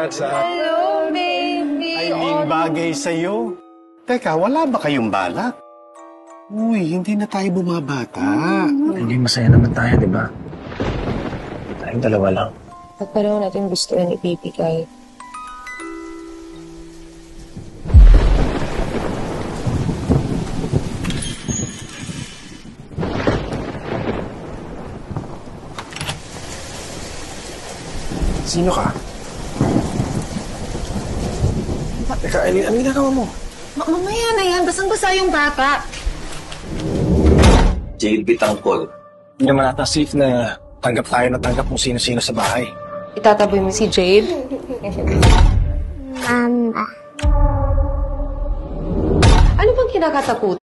congrats, ha? Hello, baby! Aileen, bagay sa'yo. Teka, wala ba kayong balak? Uy, hindi na tayo bumabata. Hindi masaya naman tayo, di ba? Tayong dalawa lang. At pareho natin gusto yan ipipigay. Sino ka? Teka, Aileen, ang ginagawa mo? Mamaya na yan, basang-basa yung bata. Jade Bitangkol. Hindi naman ata safe na tanggap tayo na tanggap kung sino-sino sa bahay. Itataboy mo si Jade? Mama. Ano bang kinakatakot?